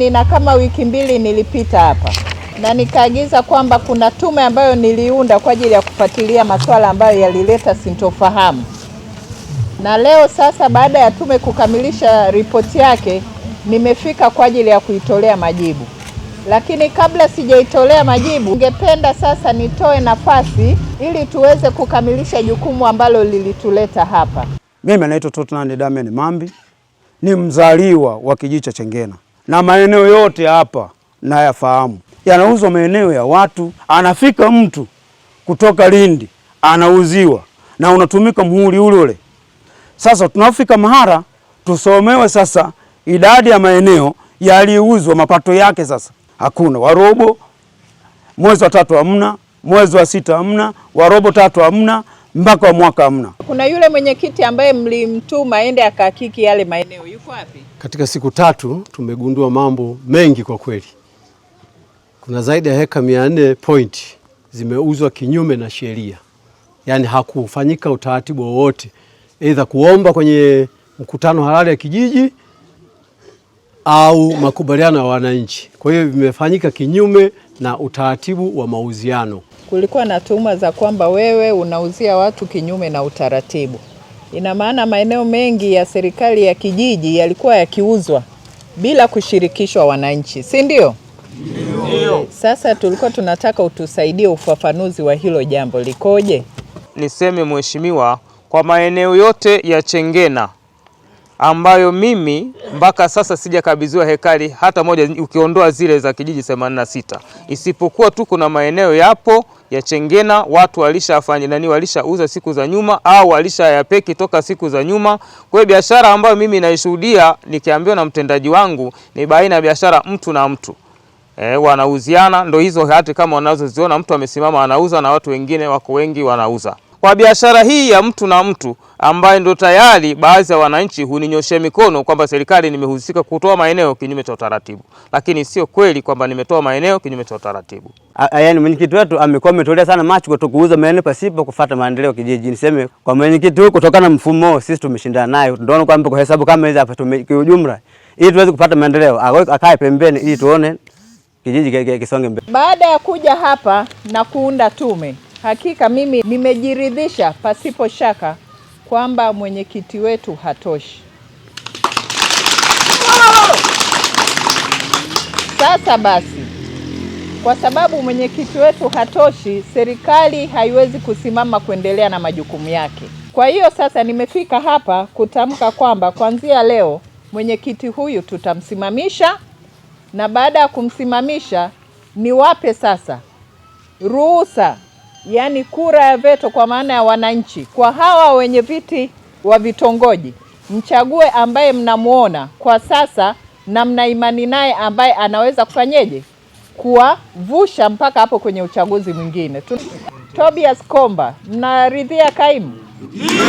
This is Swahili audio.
Nina kama wiki mbili nilipita hapa na nikaagiza kwamba kuna tume ambayo niliunda kwa ajili ya kufuatilia masuala ambayo yalileta sintofahamu. Na leo sasa, baada ya tume kukamilisha ripoti yake, nimefika kwa ajili ya kuitolea majibu. Lakini kabla sijaitolea majibu, ningependa sasa nitoe nafasi ili tuweze kukamilisha jukumu ambalo lilituleta hapa. Mimi naitwa Totland Damian Mambi, ni mzaliwa wa kijiji cha Chengena. Na maeneo yote hapa nayafahamu. Yanauzwa maeneo ya watu, anafika mtu kutoka Lindi, anauziwa na unatumika muhuri ule. Sasa tunafika mahara tusomewe sasa idadi ya maeneo yaliuzwa, mapato yake sasa. Hakuna warobo, mwezi wa 3 hamna, mwezi wa 6 hamna, warobo 3 hamna, mpaka wa mwaka hamna. Kuna yule mwenyekiti ambaye mlimtuma aende akahakiki yale maeneo, yuko wapi? Katika siku 3 tumegundua mambo mengi kwa kweli. Kuna zaidi ya heka 400 point zimeuzwa kinyume na sheria. Yaani hakufanyika utaratibu wowote, aidha kuomba kwenye mkutano halali ya kijiji au makubaliano ya wananchi. Kwa hiyo vimefanyika kinyume na utaratibu wa mauziano. Kulikuwa na tuhuma za kwamba wewe unauzia watu kinyume na utaratibu. Ina maana maeneo mengi ya serikali ya kijiji yalikuwa yakiuzwa bila kushirikishwa wananchi, si ndio? Ndio. Sasa tulikuwa tunataka utusaidie ufafanuzi wa hilo jambo likoje? Niseme mheshimiwa, kwa maeneo yote ya Chengena ambayo mimi mpaka sasa sijakabidhiwa hekari hata moja, ukiondoa zile za kijiji 86, isipokuwa tu kuna maeneo yapo ya Chengena watu walishauza siku za nyuma au walishayapeki toka siku za nyuma. Kwa hiyo biashara ambayo mimi naishuhudia nikiambiwa na mtendaji wangu ni baina ya biashara mtu na mtu. Wanauziana, ndo hizo hati kama wanazoziona, mtu amesimama anauza na watu wengine wako wengi wanauza. Kwa biashara hii ya mtu na mtu ambaye ndo tayari baadhi ya wananchi huninyoshia mikono kwamba serikali nimehusika kutoa maeneo kinyume cha utaratibu, lakini sio kweli kwamba nimetoa maeneo kinyume cha utaratibu. Yaani mwenyekiti wetu amekuwa ametolea sana macho kutokuuza maeneo pasipo kufuata maendeleo kijiji. Niseme kwa mwenyekiti huyu, kutokana na mfumo sisi tumeshindana naye, ndio kwamba kwa hesabu kama hizi hapa kiujumla, ili tuweze kupata maendeleo akae pembeni ili tuone kijiji kisonge mbele. Baada ya kuja hapa na kuunda tume, hakika mimi nimejiridhisha pasipo shaka kwamba mwenyekiti wetu hatoshi. Sasa basi, kwa sababu mwenyekiti wetu hatoshi, serikali haiwezi kusimama kuendelea na majukumu yake. Kwa hiyo sasa nimefika hapa kutamka kwamba kuanzia leo mwenyekiti huyu tutamsimamisha, na baada ya kumsimamisha niwape sasa ruhusa, yani kura ya veto kwa maana ya wananchi, kwa hawa wenye viti wa vitongoji, mchague ambaye mnamuona kwa sasa na mna imani naye ambaye anaweza kufanyeje kuwavusha mpaka hapo kwenye uchaguzi mwingine. Tobias Komba, mnaridhia kaimu? Ndio!